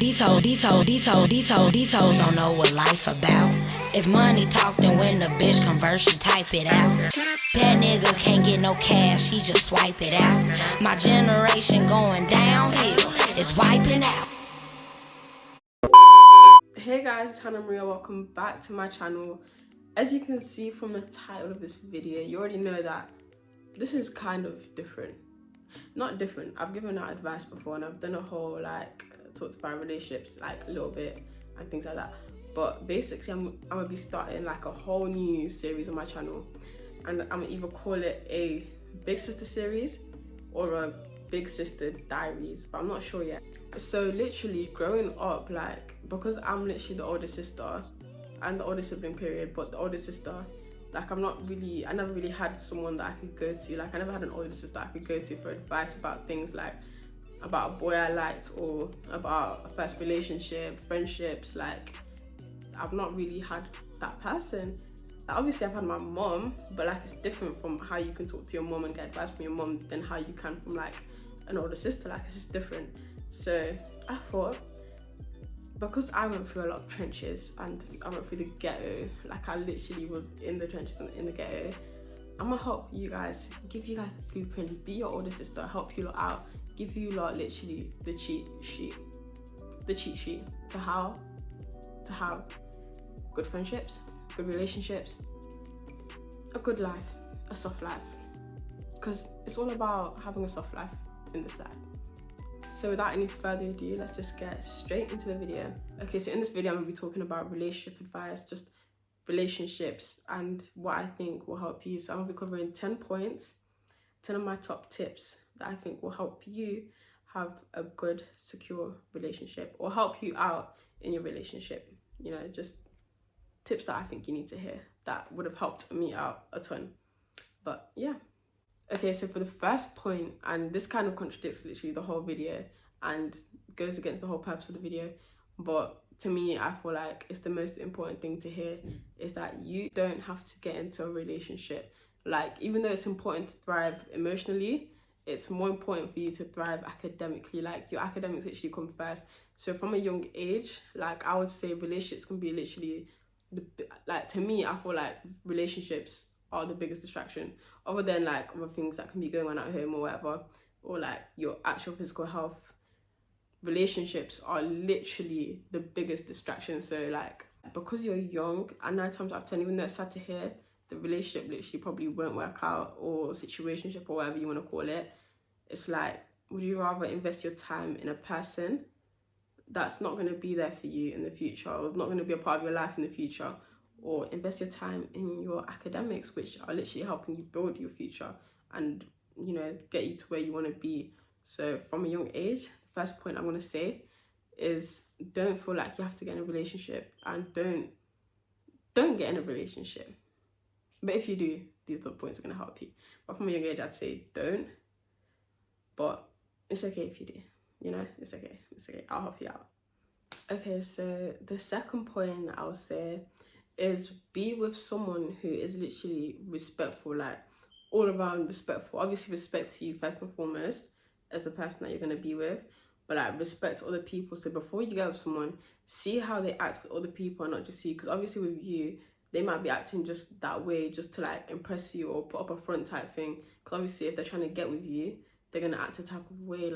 These hoes don't know what life about. If money talk, then when the bitch converse, she type it out. That nigga can't get no cash, he just swipe it out. My generation going downhill, is wiping out. Hey guys, it's Hannah Maria. Welcome back to my channel. As you can see from the title of this video, you already know that this is kind of different. Not different, I've given out advice before and I've done a whole talked about relationships a little bit and things like that. But basically I'm gonna be starting a whole new series on my channel, and I'm gonna either call it a Big Sister series or a Big Sister Diaries, but I'm not sure yet. So literally growing up, because I'm literally the older sister and the older sibling period, but the older sister, I never really had someone that I could go to. I never had an older sister I could go to for advice about things about a boy I liked or about a first relationship, friendships. I've not really had that person. Obviously I've had my mom, but it's different from how you can talk to your mom and get advice from your mom than how you can from an older sister. It's just different. So I thought, because I went through a lot of trenches and I went through the ghetto, I literally was in the trenches and in the ghetto, I'm gonna help you guys, give you guys the blueprint, be your older sister, help you lot out, give you lot literally the cheat sheet to how to have good friendships, good relationships, a good life, a soft life, because it's all about having a soft life in this life. So without any further ado, let's just get straight into the video. Okay, so in this video I'm gonna be talking about relationship advice, just relationships and what I think will help you. So I'm gonna be covering 10 points, 10 of my top tips that I think will help you have a good, secure relationship or help you out in your relationship. Just tips that I think you need to hear that would have helped me out a ton. But yeah. Okay, so for the first point, and this kind of contradicts literally the whole video and goes against the whole purpose of the video, but to me, I feel it's the most important thing to hear, is that you don't have to get into a relationship. Even though it's important to thrive emotionally, it's more important for you to thrive academically. Your academics literally come first. So from a young age, I would say relationships can be literally, to me, I feel relationships are the biggest distraction, other than other things that can be going on at home or whatever, or your actual physical health. Relationships are literally the biggest distraction. So because you're young, and 9 times out of 10, even though it's sad to hear, the relationship literally probably won't work out, or situationship or whatever you want to call it. It's would you rather invest your time in a person that's not going to be there for you in the future, or not going to be a part of your life in the future, or invest your time in your academics, which are literally helping you build your future and get you to where you want to be. So from a young age, the first point I'm going to say is, don't feel like you have to get in a relationship, and don't get in a relationship. But if you do, these are the points are going to help you. But from a young age, I'd say don't, but it's okay if you do. It's okay, I'll help you out. Okay, so the second point I'll say is, be with someone who is literally respectful, all around respectful. Obviously respect you first and foremost as the person that you're going to be with, but respect other people. So before you get with someone, see how they act with other people and not just you, because obviously with you, they might be acting just that way just to impress you or put up a front type thing, because obviously if they're trying to get with you, they're going to act a type of way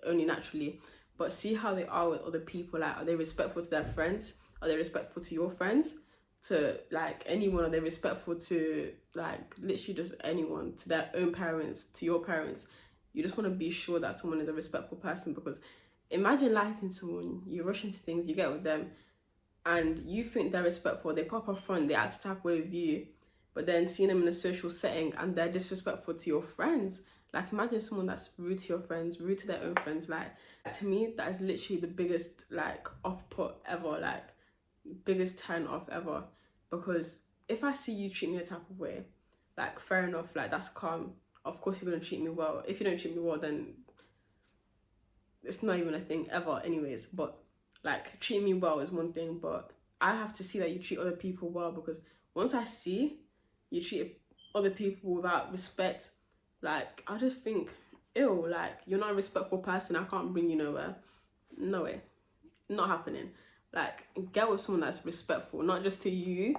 only naturally. But see how they are with other people. Are they respectful to their friends? Are they respectful to your friends? To anyone? Are they respectful to literally just anyone? To their own parents, to your parents? You just want to be sure that someone is a respectful person, because imagine liking someone, you rush into things, you get with them, and you think they're respectful, they pop up front, they act a type of way with you, but then seeing them in a social setting and they're disrespectful to your friends. Imagine someone that's rude to your friends, rude to their own friends. To me, that is literally the biggest off-put ever, biggest turn off ever. Because if I see you treat me a type of way, fair enough, that's calm. Of course you're gonna treat me well. If you don't treat me well, then it's not even a thing ever anyways. But treating me well is one thing, but I have to see that you treat other people well, because once I see you treat other people without respect, I just think, ew, you're not a respectful person, I can't bring you nowhere. No way. not happening. Like, get with someone that's respectful, not just to you,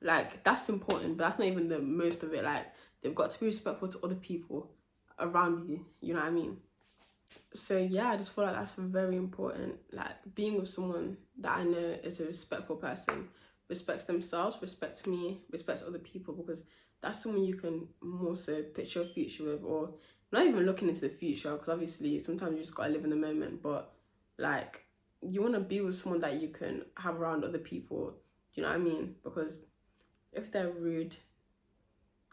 like, that's important, but that's not even the most of it. Like, they've got to be respectful to other people around you, you know what I mean? So yeah, I just feel like that's very important. Like, being with someone that I know is a respectful person, respects themselves, respects me, respects other people, because that's someone you can more so picture a future with, or not even looking into the future, because obviously sometimes you just gotta live in the moment, but like, you want to be with someone that you can have around other people, do you know what I mean? Because if they're rude,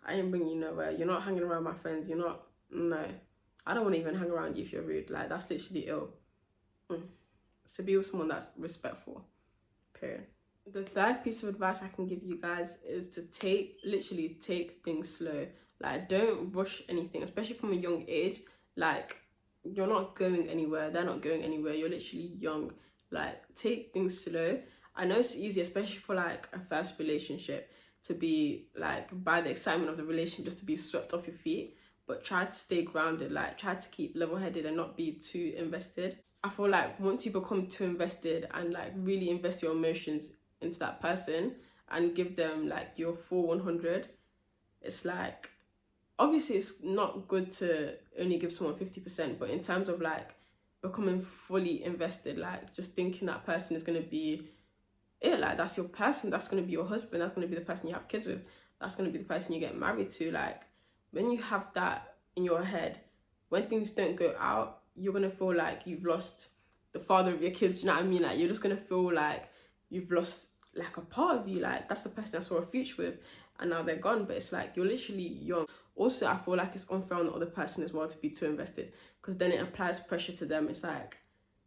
I ain't bringing you nowhere. You're not hanging around my friends, you're not, no. I don't want to even hang around you if you're rude. Like, that's literally ill. So be with someone that's respectful, period. The third piece of advice I can give you guys is to literally take things slow. Like, don't rush anything, especially from a young age. Like, you're not going anywhere, they're not going anywhere, you're literally young. Like, take things slow. I know it's easy, especially for like a first relationship, to be like, by the excitement of the relationship, just to be swept off your feet. But try to stay grounded, like, try to keep level-headed and not be too invested. I feel like once you become too invested and like really invest your emotions into that person and give them like your full 100, it's like, obviously it's not good to only give someone 50%, but in terms of like becoming fully invested, like just thinking that person is going to be it, like that's your person, that's going to be your husband, that's going to be the person you have kids with, that's going to be the person you get married to. Like, when you have that in your head, when things don't go out, you're going to feel like you've lost the father of your kids, do you know what I mean? Like, you're just going to feel like you've lost like a part of you, like that's the person I saw a future with and now they're gone. But it's like, you're literally young. Also, I feel like it's unfair on the other person as well to be too invested, because then it applies pressure to them. It's like,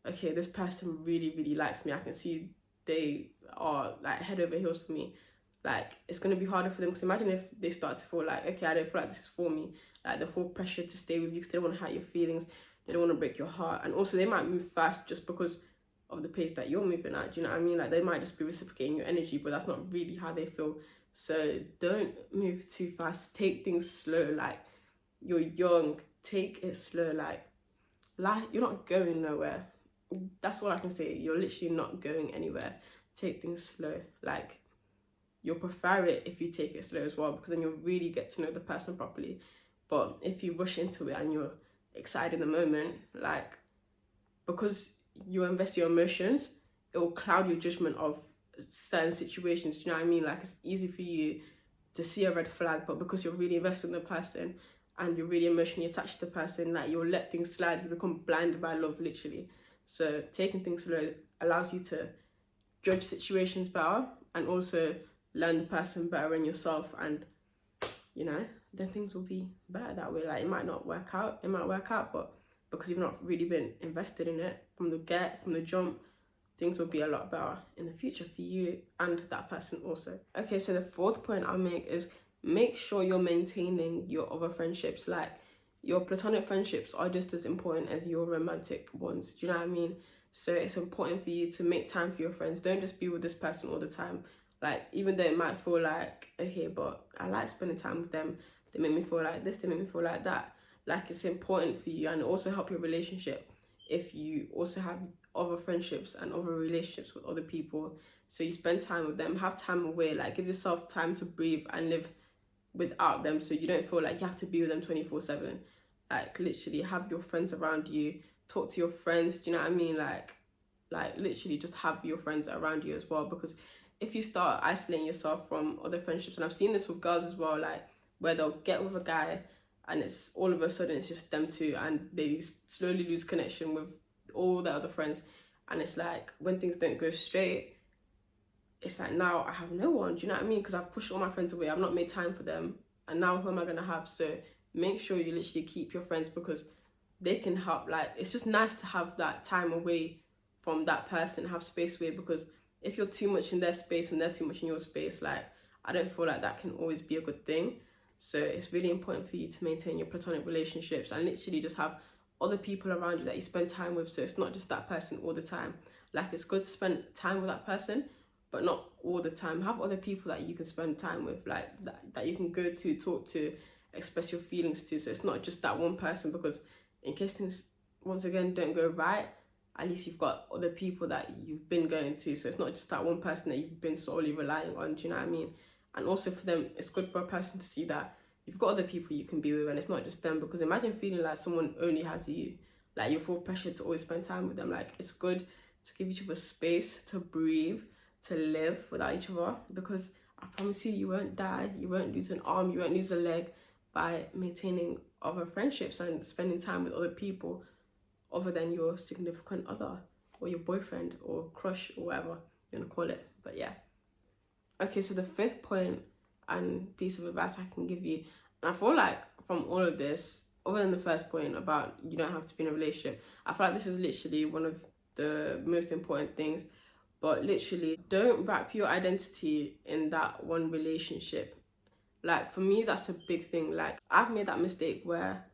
okay, this person really, really likes me. I can see they are like head over heels for me. Like, it's going to be harder for them, because imagine if they start to feel like, okay, I don't feel like this is for me. Like, they feel pressure to stay with you because they don't want to hurt your feelings, they don't want to break your heart, and also they might move fast just because of the pace that you're moving at, do you know what I mean? Like, they might just be reciprocating your energy, but that's not really how they feel. So don't move too fast, take things slow. Like, you're young, take it slow. Like you're not going nowhere. That's all I can say. You're literally not going anywhere. Take things slow. Like, you'll prefer it if you take it slow as well, because then you'll really get to know the person properly. But if you rush into it and you're excited in the moment, like, because you invest your emotions, it will cloud your judgment of certain situations, do you know what I mean? Like, it's easy for you to see a red flag, but because you're really invested in the person and you're really emotionally attached to the person, like, you'll let things slide. You become blinded by love, literally. So taking things slow allows you to judge situations better and also learn the person better and yourself, and you know, then things will be better that way. Like, it might not work out, but because you've not really been invested in it from the jump, things will be a lot better in the future for you and that person also. Okay, so the fourth point I'll make is, make sure you're maintaining your other friendships. Like, your platonic friendships are just as important as your romantic ones, do you know what I mean? So it's important for you to make time for your friends. Don't just be with this person all the time. Like, even though it might feel like, okay, but I like spending time with them, they make me feel like this, they make me feel like that. Like, it's important for you, and also help your relationship if you also have other friendships and other relationships with other people. So you spend time with them, have time away, like, give yourself time to breathe and live without them, so you don't feel like you have to be with them 24/7. Like, literally have your friends around you, talk to your friends, do you know what I mean? Like literally just have your friends around you as well, because if you start isolating yourself from other friendships, and I've seen this with girls as well, like, where they'll get with a guy and it's all of a sudden it's just them two, and they slowly lose connection with all their other friends, and it's like, when things don't go straight, it's like, now I have no one, do you know what I mean? Because I've pushed all my friends away, I've not made time for them, and now who am I going to have? So make sure you literally keep your friends, because they can help. Like, it's just nice to have that time away from that person, have space away, because if you're too much in their space and they're too much in your space, like, I don't feel like that can always be a good thing. So it's really important for you to maintain your platonic relationships and literally just have other people around you that you spend time with. So it's not just that person all the time. Like, it's good to spend time with that person, but not all the time. Have other people that you can spend time with, like that you can go to, talk to, express your feelings to. So it's not just that one person, because in case things once again don't go right, at least you've got other people that you've been going to. So it's not just that one person that you've been solely relying on, do you know what I mean? And also for them, it's good for a person to see that you've got other people you can be with and it's not just them. Because imagine feeling like someone only has you, like you feel pressure to always spend time with them. Like, it's good to give each other space to breathe, to live without each other, because I promise you, you won't die, you won't lose an arm, you won't lose a leg by maintaining other friendships and spending time with other people other than your significant other or your boyfriend or crush or whatever you want to call it. But yeah. Okay, so the fifth point and piece of advice I can give you, and I feel like from all of this, other than the first point about you don't have to be in a relationship, I feel like this is literally one of the most important things. But literally, don't wrap your identity in that one relationship. Like, for me, that's a big thing. Like, I've made that mistake where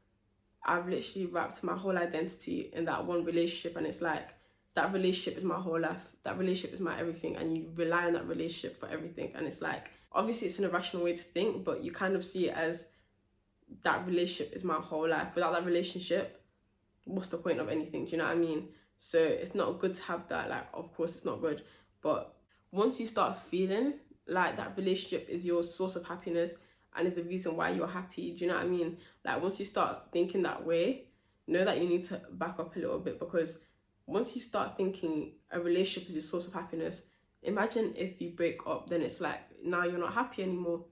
I've literally wrapped my whole identity in that one relationship, and it's like, that relationship is my whole life, that relationship is my everything, and you rely on that relationship for everything. And it's like, obviously it's an irrational way to think, but you kind of see it as, that relationship is my whole life. Without that relationship, what's the point of anything? Do you know what I mean? So it's not good to have that. Like, of course it's not good, but once you start feeling like that relationship is your source of happiness and is the reason why you're happy, do you know what I mean? Like, once you start thinking that way, know that you need to back up a little bit, because once you start thinking a relationship is your source of happiness, imagine if you break up, then it's like, now you're not happy anymore.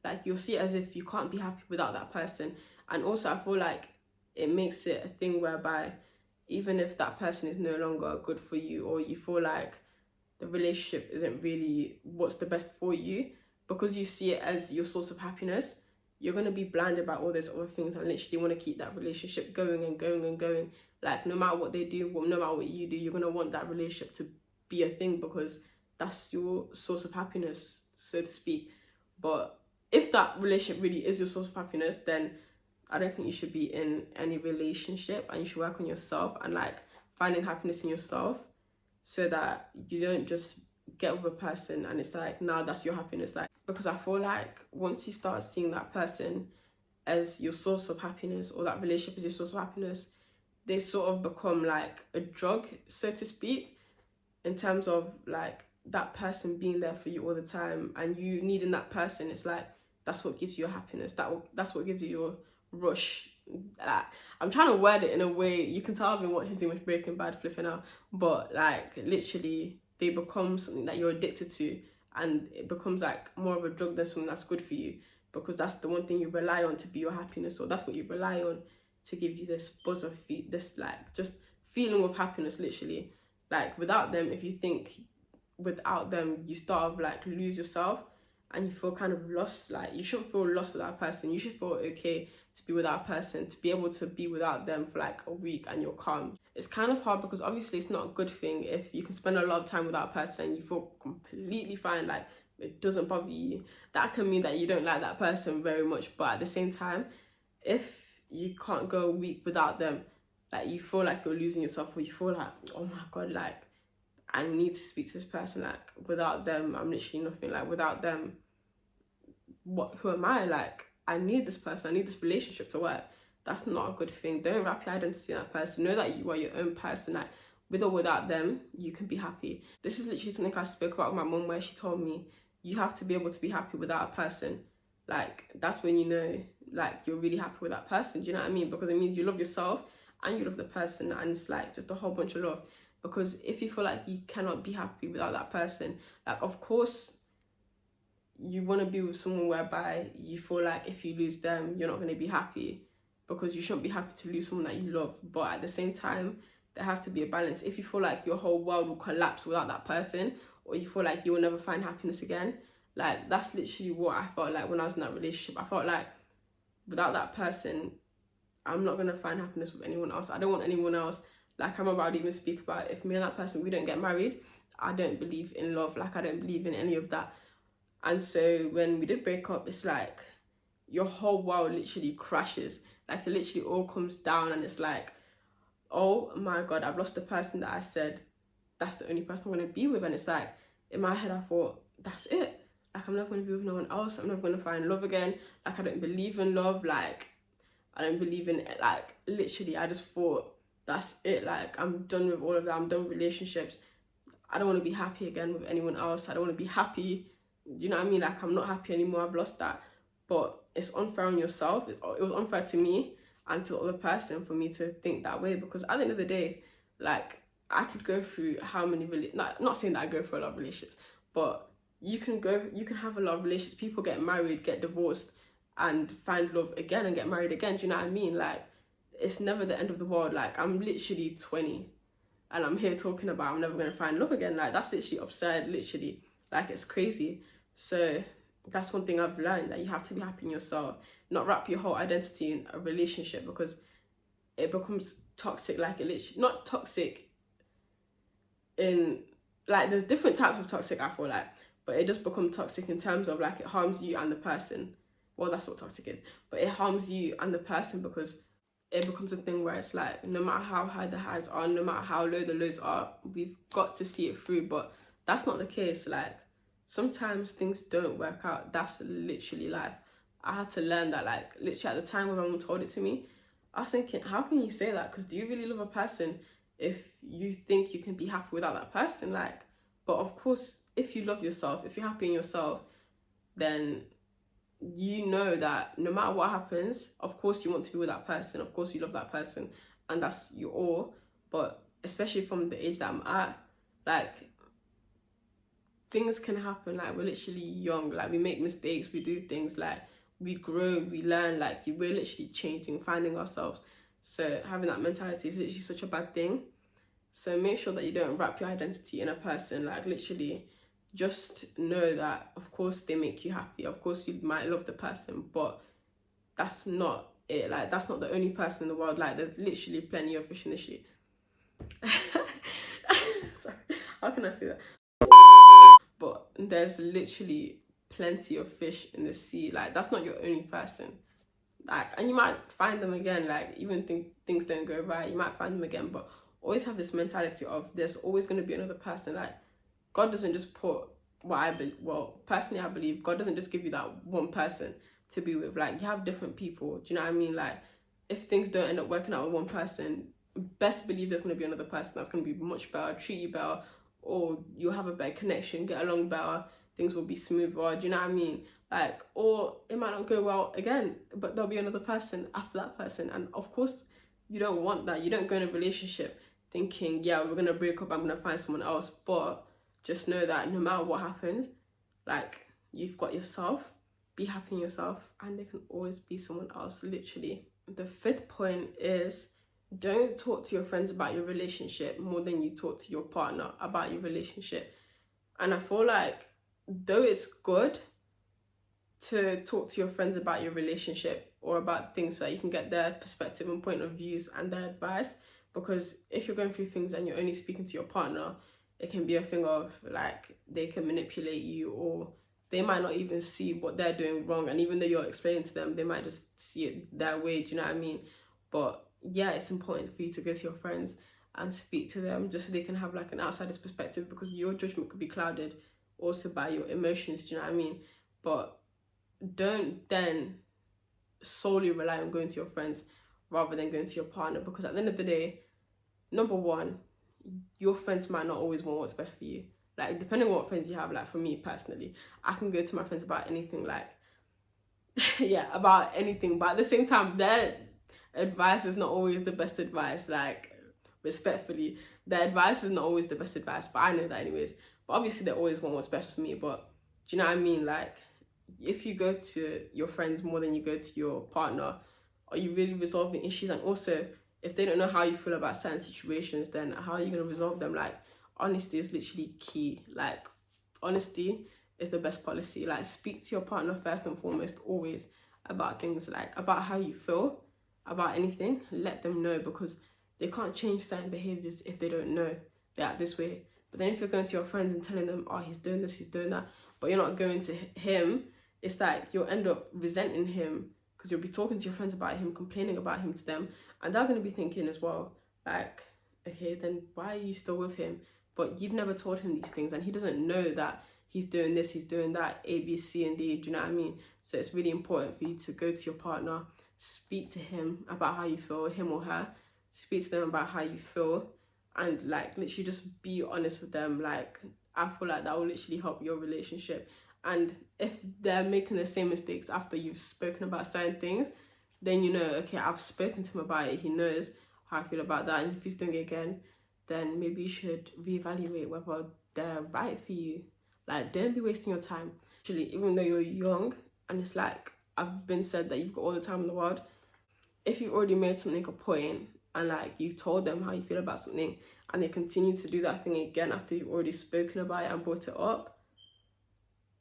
Like, you'll see it as if you can't be happy without that person. And also, I feel like it makes it a thing whereby even if that person is no longer good for you, or you feel like the relationship isn't really what's the best for you, because you see it as your source of happiness, you're going to be blinded by all those other things and literally want to keep that relationship going and going and going. Like, no matter what they do, no matter what you do, you're going to want that relationship to be a thing, because that's your source of happiness, so to speak. But if that relationship really is your source of happiness, then I don't think you should be in any relationship, and you should work on yourself and like finding happiness in yourself, so that you don't just get with a person and it's like, now that's your happiness. Like, because I feel like once you start seeing that person as your source of happiness, or that relationship is your source of happiness, they sort of become like a drug, so to speak, in terms of like that person being there for you all the time and you needing that person. It's like, that's what gives you your happiness. That's what gives you your rush. Like, I'm trying to word it in a way, you can tell I've been watching too much Breaking Bad, flipping out, but like, literally, they become something that you're addicted to, and it becomes like more of a drug than something that's good for you, because that's the one thing you rely on to be your happiness, or that's what you rely on to give you this buzz of this like just feeling of happiness, literally. Like, without them, if you think without them you start to like lose yourself and you feel kind of lost, like, you shouldn't feel lost without a person. You should feel okay to be without a person, to be able to be without them for like a week and you're calm. It's kind of hard, because obviously it's not a good thing if you can spend a lot of time without a person and you feel completely fine, like it doesn't bother you. That can mean that you don't like that person very much, but at the same time, if you can't go a week without them, like, you feel like you're losing yourself, or you feel like, oh my god, like, I need to speak to this person, like, without them I'm literally nothing, like, without them, who am I? Like, I need this person, I need this relationship to work. That's not a good thing. Don't wrap your identity in that person. Know that you are your own person. Like, with or without them, you can be happy. This is literally something I spoke about with my mum, where she told me, you have to be able to be happy without a person. Like, that's when you know, like, you're really happy with that person. Do you know what I mean? Because it means you love yourself and you love the person, and it's like just a whole bunch of love. Because if you feel like you cannot be happy without that person, like, of course you want to be with someone whereby you feel like if you lose them, you're not going to be happy, because you shouldn't be happy to lose someone that you love. But at the same time, there has to be a balance. If you feel like your whole world will collapse without that person, or you feel like you will never find happiness again, like, that's literally what I felt like when I was in that relationship. I felt like without that person, I'm not going to find happiness with anyone else. I don't want anyone else. Like, I remember I'd even speak about, if me and that person, we don't get married, I don't believe in love. Like, I don't believe in any of that. And so when we did break up, it's like your whole world literally crashes. Like, it literally all comes down, and it's like, oh my god, I've lost the person that I said that's the only person I'm going to be with. And it's like, in my head, I thought, that's it. Like, I'm never going to be with no one else. I'm never going to find love again. Like, I don't believe in love. Like, I don't believe in it. Like, literally, I just thought that's it. Like, I'm done with all of that. I'm done with relationships. I don't want to be happy again with anyone else. I don't want to be happy. You know what I mean? Like, I'm not happy anymore. I've lost that. But it's unfair on yourself. It was unfair to me and to the other person for me to think that way, because at the end of the day, like, I could go through how many not saying that I go through a lot of relationships, but you can have a lot of relationships. People get married, get divorced, and find love again and get married again. Do you know what I mean? Like, it's never the end of the world. Like, I'm literally 20 and I'm here talking about I'm never going to find love again. Like, that's literally absurd, literally. Like, it's crazy. So that's one thing I've learned, that you have to be happy in yourself, not wrap your whole identity in a relationship, because it becomes toxic. Like, it literally, not toxic in, like, there's different types of toxic, I feel like, but it just becomes toxic in terms of, like, it harms you and the person. Well, that's what toxic is, but it harms you and the person, because it becomes a thing where it's like, no matter how high the highs are, no matter how low the lows are, we've got to see it through. But that's not the case. Like, sometimes things don't work out. That's literally life. I had to learn that. Like, literally at the time when my mom told it to me, I was thinking, how can you say that? Because do you really love a person if you think you can be happy without that person? Like, but of course, if you love yourself, if you're happy in yourself, then you know that no matter what happens, of course you want to be with that person, of course you love that person, and that's your all. But especially from the age that I'm at, like, things can happen. Like, we're literally young, like, we make mistakes, we do things, like, we grow, we learn, like, we're literally changing, finding ourselves. So having that mentality is literally such a bad thing. So make sure that you don't wrap your identity in a person. Like, literally just know that of course they make you happy, of course you might love the person, but that's not it. Like, that's not the only person in the world. Like, there's literally plenty of fish in the sea. Sorry, how can I say that? But there's literally plenty of fish in the sea. Like, that's not your only person. Like, and you might find them again. Like, even things don't go right, you might find them again. But always have this mentality of there's always going to be another person. Like, God doesn't just put personally I believe God doesn't just give you that one person to be with. Like, you have different people. Do you know what I mean? Like, if things don't end up working out with one person, best believe there's going to be another person that's going to be much better, treat you better, or you'll have a better connection, get along better, things will be smoother. Do you know what I mean? Like, or it might not go well again, but there'll be another person after that person. And of course, you don't want that. You don't go in a relationship thinking, yeah, we're going to break up, I'm going to find someone else. But just know that no matter what happens, like, you've got yourself, be happy in yourself, and there can always be someone else, literally. The fifth point is, don't talk to your friends about your relationship more than you talk to your partner about your relationship. And I feel like, though it's good to talk to your friends about your relationship or about things so that you can get their perspective and point of views and their advice, because if you're going through things and you're only speaking to your partner, it can be a thing of, like, they can manipulate you, or they might not even see what they're doing wrong, and even though you're explaining to them, they might just see it their way. Do you know what I mean? But yeah, it's important for you to go to your friends and speak to them, just so they can have, like, an outsider's perspective, because your judgment could be clouded also by your emotions. Do you know what I mean? But don't then solely rely on going to your friends rather than going to your partner, because at the end of the day, number one, your friends might not always want what's best for you. Like, depending on what friends you have, like, for me personally, I can go to my friends about anything, like, yeah, about anything, but at the same time, their advice is not always the best advice. Like, respectfully, their advice is not always the best advice, but I know that anyways. But obviously, they always want what's best for me. But do you know what I mean? Like, if you go to your friends more than you go to your partner, are you really resolving issues? And also, if they don't know how you feel about certain situations, then how are you going to resolve them? Like, honesty is literally key. Like, honesty is the best policy. Like, speak to your partner first and foremost, always, about things, like, about how you feel about anything. Let them know, because they can't change certain behaviors if they don't know they act this way. But then if you're going to your friends and telling them, oh, he's doing this, he's doing that, but you're not going to him, it's like you'll end up resenting him, because you'll be talking to your friends about him, complaining about him to them, and they're going to be thinking as well, like, okay, then why are you still with him? But you've never told him these things, and he doesn't know that he's doing this, he's doing that, A, B, C, and D. Do you know what I mean? So it's really important for you to go to your partner, speak to him about how you feel, him or her, speak to them about how you feel, and like literally just be honest with them. Like, I feel like that will literally help your relationship. And if they're making the same mistakes after you've spoken about certain things, then you know, okay, I've spoken to him about it, he knows how I feel about that, and if he's doing it again, then maybe you should reevaluate whether they're right for you. Like, don't be wasting your time. Actually, even though you're young, and it's like I've been said that you've got all the time in the world, if you've already made something a point and like you've told them how you feel about something, and they continue to do that thing again after you've already spoken about it and brought it up,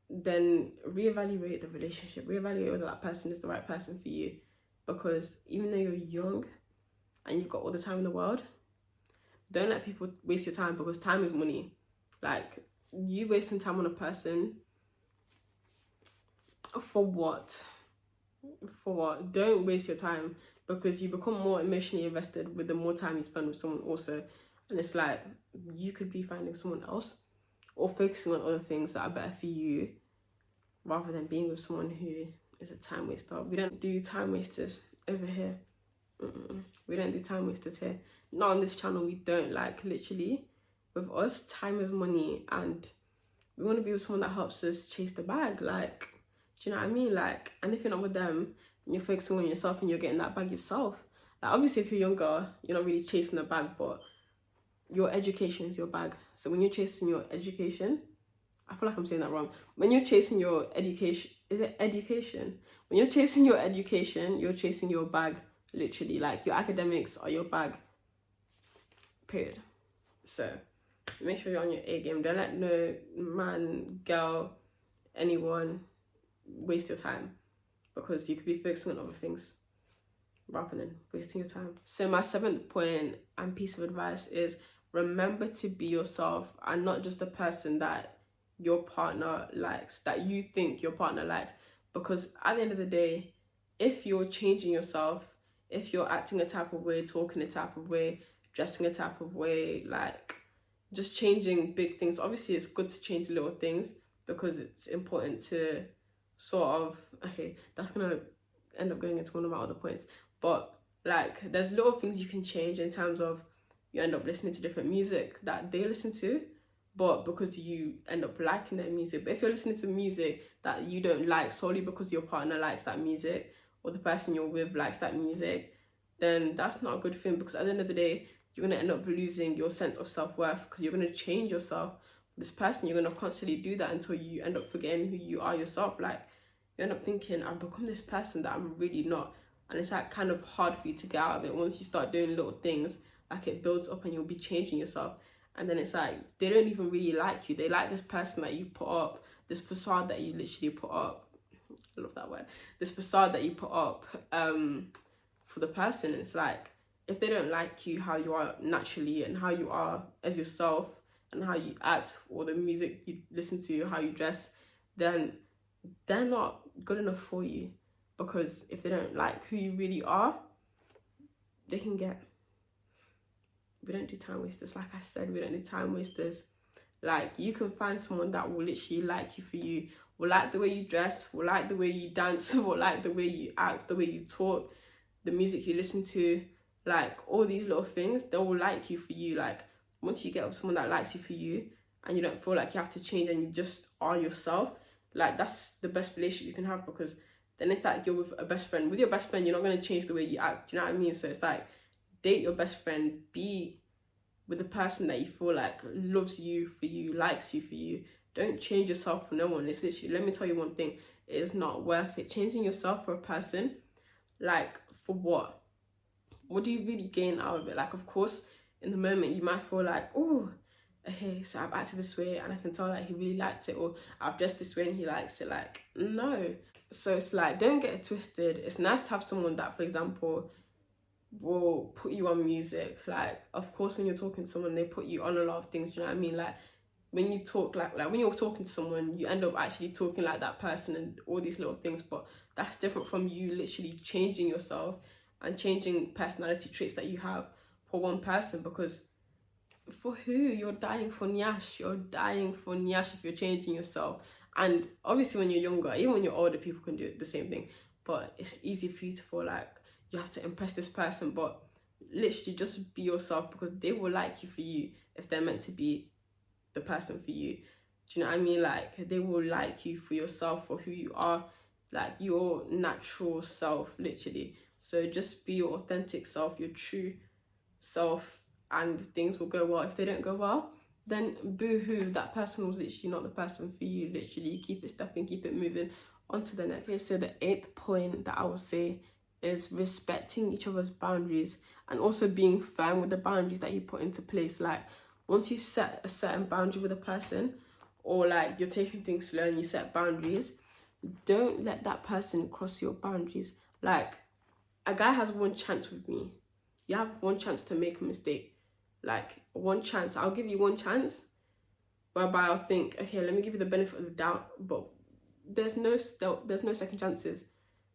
then reevaluate the relationship, reevaluate whether that person is the right person for you. Because even though you're young and you've got all the time in the world, don't let people waste your time, because time is money. Like, you wasting time on a person, for what? For what? Don't waste your time, because you become more emotionally invested with the more time you spend with someone also. And it's like, you could be finding someone else or focusing on other things that are better for you, rather than being with someone who is a time waster. We don't do time wasters over here. We don't do time wasters here. Not on this channel, we don't. Like, literally, with us, time is money, and we want to be with someone that helps us chase the bag. Like, do you know what I mean? Like, and if you're not with them, and you're focusing on yourself and you're getting that bag yourself. Like, obviously, if you're younger, you're not really chasing the bag, but your education is your bag. So when you're chasing your education, I feel like I'm saying that wrong. When you're chasing your education, is it education? When you're chasing your education, you're chasing your bag, literally. Like, your academics are your bag, period. So make sure you're on your A game. Don't let no man, girl, anyone waste your time, because you could be focusing on other things rather than wasting your time. So my 7th point and piece of advice is, remember to be yourself, and not just the person that your partner likes, that you think your partner likes. Because at the end of the day, if you're changing yourself, if you're acting a type of way, talking a type of way, dressing a type of way, like just changing big things, obviously it's good to change little things, because it's important to sort of, okay, that's gonna end up going into one of my other points, but like, there's little things you can change in terms of, you end up listening to different music that they listen to, but because you end up liking their music. But if you're listening to music that you don't like solely because your partner likes that music, or the person you're with likes that music, then that's not a good thing, because at the end of the day, you're going to end up losing your sense of self-worth, because you're going to change yourself. This person, you're going to constantly do that until you end up forgetting who you are yourself. Like, you end up thinking, I've become this person that I'm really not. And it's like kind of hard for you to get out of it. Once you start doing little things, like, it builds up and you'll be changing yourself. And then it's like, they don't even really like you. They like this person that you put up, this facade that you literally put up. I love that word. This facade that you put up for the person. It's like, if they don't like you how you are naturally, and how you are as yourself, and how you act, or the music you listen to, how you dress, then they're not good enough for you. Because if they don't like who you really are, they can get. We don't do time wasters. Like I said, we don't do time wasters. Like, you can find someone that will literally like you for you, will like the way you dress, will like the way you dance, will like the way you act, the way you talk, the music you listen to, like, all these little things, they will like you for you. Like, once you get with someone that likes you for you, and you don't feel like you have to change, and you just are yourself, like, that's the best relationship you can have. Because then it's like you're with a best friend. With your best friend, you're not going to change the way you act. Do you know what I mean? So it's like, date your best friend, be with the person that you feel like loves you for you, likes you for you. Don't change yourself for no one. It's literally, let me tell you one thing, it is not worth it. Changing yourself for a person, like, for what? What do you really gain out of it? Like, of course, in the moment you might feel like, oh, okay, so I've acted this way and I can tell that he really liked it, or I've dressed this way and he likes it. Like, no. So it's like, don't get it twisted. It's nice to have someone that, for example, will put you on music. Like, of course, when you're talking to someone, they put you on a lot of things. Do you know what I mean? Like, when you talk, like when you're talking to someone, you end up actually talking like that person and all these little things. But that's different from you literally changing yourself and changing personality traits that you have for one person. Because for who? You're dying for nyash. You're dying for nyash if you're changing yourself. And obviously, when you're younger, even when you're older, people can do the same thing. But it's easy for you to feel like you have to impress this person. But literally just be yourself, because they will like you for you if they're meant to be the person for you. Do you know what I mean? Like, they will like you for yourself, for who you are, like your natural self, literally. So just be your authentic self, your true self, and things will go well. If they don't go well, then boo-hoo, that person was literally not the person for you. Literally, keep it stepping, keep it moving on to the next. Okay, so the 8th point that I would say is respecting each other's boundaries, and also being firm with the boundaries that you put into place. Like, once you set a certain boundary with a person, or like you're taking things slow and you set boundaries, don't let that person cross your boundaries. Like, a guy has one chance with me. You have one chance to make a mistake. Like, one chance. I'll give you one chance whereby I'll think, okay, let me give you the benefit of the doubt, but there's no second chances.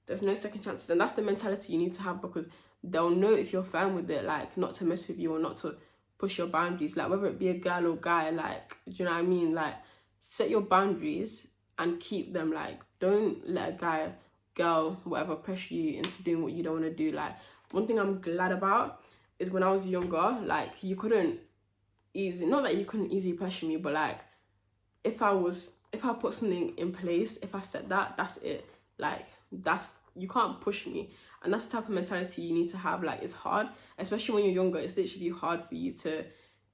There's no second chances. And that's the mentality you need to have, because they'll know if you're fine with it, like, not to mess with you or not to push your boundaries. Like, whether it be a girl or guy, like, do you know what I mean? Like, set your boundaries and keep them. Like, don't let a guy, girl, whatever, pressure you into doing what you don't want to do. Like, one thing I'm glad about is when I was younger, like, you couldn't not that you couldn't easily pressure me, but like, if I put something in place, if I said that, that's it. Like, you can't push me. And that's the type of mentality you need to have. Like, it's hard, especially when you're younger. It's literally hard for you to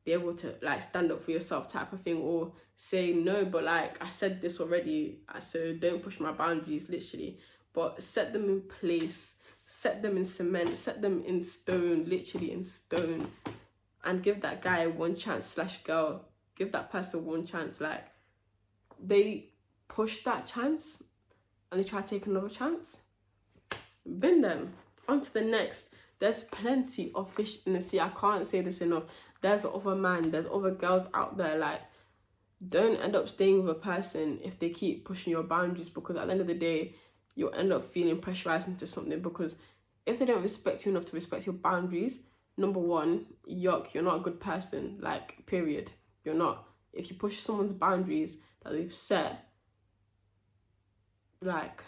be able to like stand up for yourself, type of thing, or say no, but like, I said this already, so don't push my boundaries, literally. But set them in place, set them in cement, set them in stone, literally in stone, and give that guy one chance / girl, give that person one chance. Like, they push that chance and they try to take another chance, bin them. On to the next. There's plenty of fish in the sea. I can't say this enough. There's other men, there's other girls out there. Like, don't end up staying with a person if they keep pushing your boundaries, because at the end of the day, you'll end up feeling pressurized into something. Because if they don't respect you enough to respect your boundaries, number one, yuck, you're not a good person. Like, period. You're not. If you push someone's boundaries that they've set, like,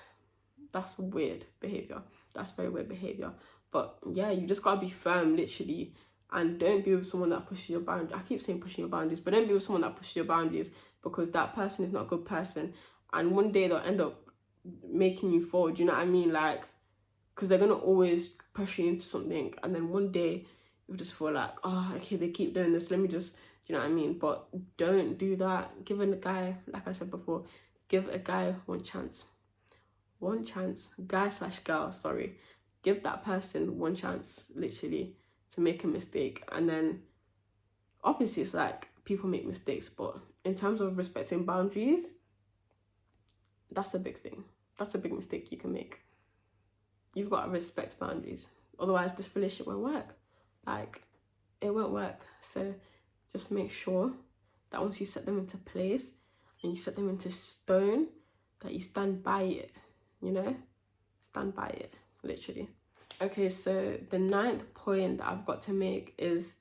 that's weird behavior. That's very weird behavior. But yeah, you just gotta be firm, literally, and don't be with someone that pushes your boundaries. I keep saying pushing your boundaries, but don't be with someone that pushes your boundaries, because that person is not a good person, and one day they'll end up making you fall. Do you know what I mean? Like, because they're gonna always pressure you into something, and then one day you just feel like, oh, okay, they keep doing this, let me just, do you know what I mean? But don't do that. Give a guy, like I said before, give a guy one chance. One chance. Guy / girl, sorry. Give that person one chance, literally, to make a mistake. And then, obviously, it's like, people make mistakes, but in terms of respecting boundaries, that's a big thing. That's a big mistake you can make. You've got to respect boundaries. Otherwise, this relationship won't work. Like, it won't work. So just make sure that once you set them into place and you set them into stone, that you stand by it, you know? Stand by it, literally. Okay, so the 9th point that I've got to make is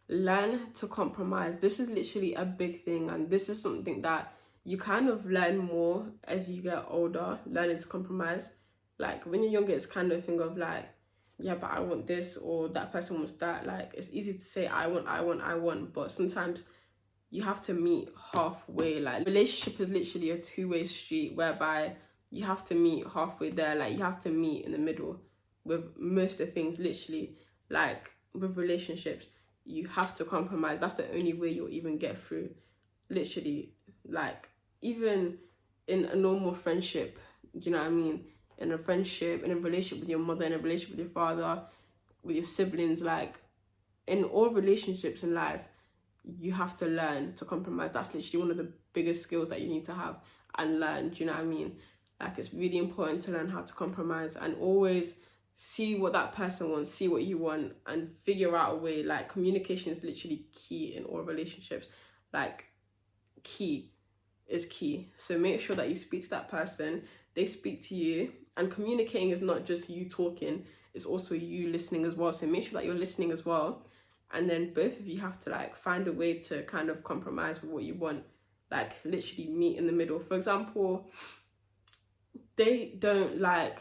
learn to compromise. This is literally a big thing, and this is something that you kind of learn more as you get older, learning to compromise. Like, when you're younger, it's kind of a thing of like, yeah, but I want this, or that person wants that. Like, it's easy to say I want, but sometimes you have to meet halfway. Like, relationship is literally a two-way street, whereby you have to meet halfway there. Like, you have to meet in the middle with most of the things, literally. Like, with relationships, you have to compromise. That's the only way you'll even get through, literally. Like, even in a normal friendship, do you know what I mean? In a friendship, in a relationship with your mother, in a relationship with your father, with your siblings, like, in all relationships in life, you have to learn to compromise. That's literally one of the biggest skills that you need to have and learn, do you know what I mean? Like, it's really important to learn how to compromise, and always see what that person wants, see what you want, and figure out a way. Like, communication is literally key in all relationships. Like, key is key. So make sure that you speak to that person, they speak to you, and communicating is not just you talking, it's also you listening as well. So make sure that you're listening as well, and then both of you have to like find a way to kind of compromise with what you want. Like, literally meet in the middle. For example, they don't like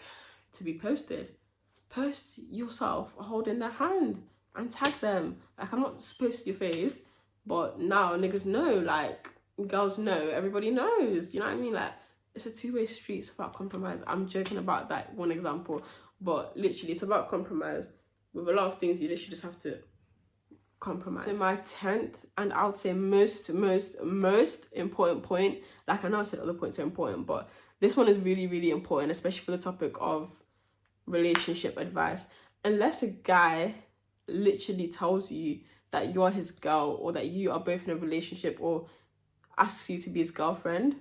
to be posted. Post yourself holding their hand. and tag them. Like, I'm not supposed to your face, but now niggas know, like, girls know, everybody knows, you know what I mean? Like, it's a two-way street. It's about compromise. I'm joking about that one example, but literally it's about compromise. With a lot of things, you literally just have to compromise. So my 10th, and I would say most important point, like I know I said other points are important, but this one is really, really important, especially for the topic of relationship advice. Unless a guy literally tells you that you're his girl, or that you are both in a relationship, or asks you to be his girlfriend,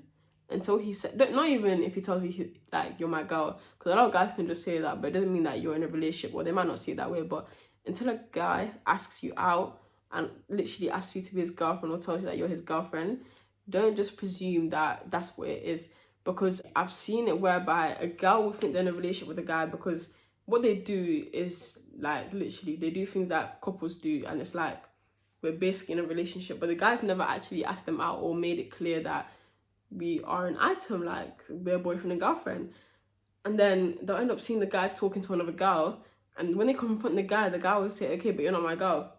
until he said, not even if he tells you like you're my girl, because a lot of guys can just say that, but it doesn't mean that you're in a relationship, or they might not see it that way. But until a guy asks you out and literally asks you to be his girlfriend, or tells you that you're his girlfriend, don't just presume that that's what it is. Because I've seen it whereby a girl will think they're in a relationship with a guy because what they do is, like, literally they do things that couples do, and it's like we're basically in a relationship, but the guy's never actually asked them out or made it clear that we are an item, like we're boyfriend and girlfriend. And then they'll end up seeing the guy talking to another girl, and when they confront the guy will say, okay, but you're not my girl.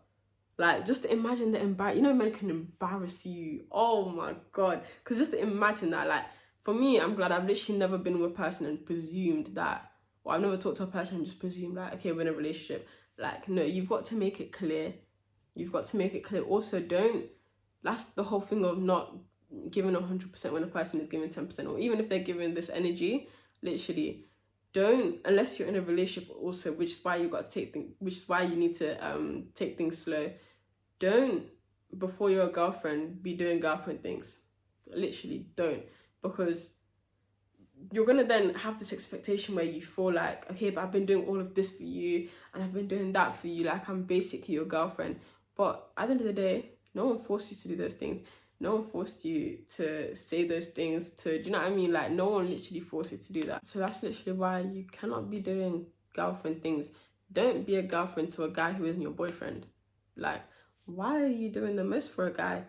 Like, just imagine the you know, men can embarrass you. Oh my god. Because just imagine that. Like, for me, I'm glad I've literally never been with a person and presumed that, or I've never talked to a person and just presumed like, okay, we're in a relationship. Like, no, you've got to make it clear. You've got to make it clear. Also, that's the whole thing of not giving 100% when a person is giving 10%, or even if they're giving this energy, literally, don't, unless you're in a relationship also, which is why you got to take things, which is why you need to take things slow. Don't, before you're a girlfriend, be doing girlfriend things. Literally, don't. Because you're gonna then have this expectation where you feel like, okay, but I've been doing all of this for you, and I've been doing that for you, like I'm basically your girlfriend. But at the end of the day, no one forced you to do those things. No one forced you to say those things, do you know what I mean? Like, no one literally forced you to do that. So that's literally why you cannot be doing girlfriend things. Don't be a girlfriend to a guy who isn't your boyfriend. Like, why are you doing the most for a guy?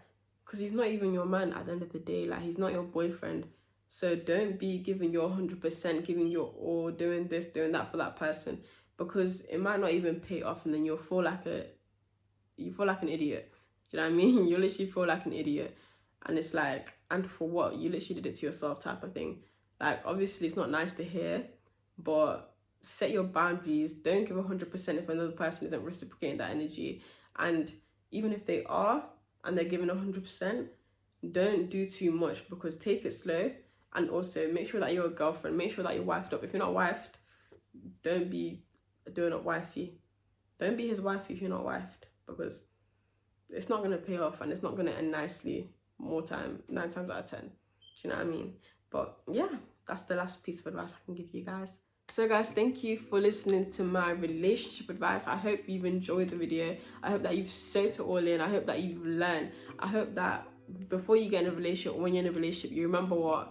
Because he's not even your man at the end of the day. Like, he's not your boyfriend. So don't be giving your 100%, giving your all, doing this, doing that for that person, because it might not even pay off, and then you'll feel like an idiot. Do you know what I mean? You literally feel like an idiot, and it's like, and for what? You literally did it to yourself, type of thing. Like, obviously it's not nice to hear, but set your boundaries. Don't give 100% if another person isn't reciprocating that energy. And even if they are and they're giving 100%, don't do too much, because take it slow. And also make sure that you're a girlfriend. Make sure that you're wifed up. If you're not wifed, don't be doing up wifey. Don't be his wifey if you're not wifed, because it's not going to pay off, and it's not going to end nicely 9 times out of 10. Do you know what I mean? But yeah, that's the last piece of advice I can give you guys. So guys, thank you for listening to my relationship advice. I hope you've enjoyed the video. I hope that you've soaked it all in. I hope that you've learned. I hope that before you get in a relationship, or when you're in a relationship, you remember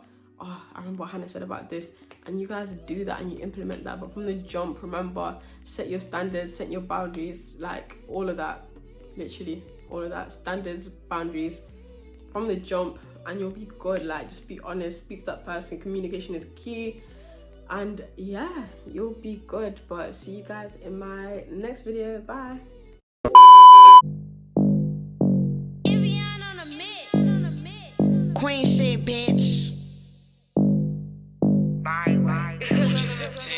I remember what Hannah said about this, and you guys do that and you implement that. But from the jump, remember, set your standards, set your boundaries, like all of that, literally all of that, standards, boundaries from the jump, and you'll be good. Like, just be honest, speak to that person. Communication is key, and yeah, you'll be good. But see you guys in my next video. Bye. Queen shit, bitch. Bye.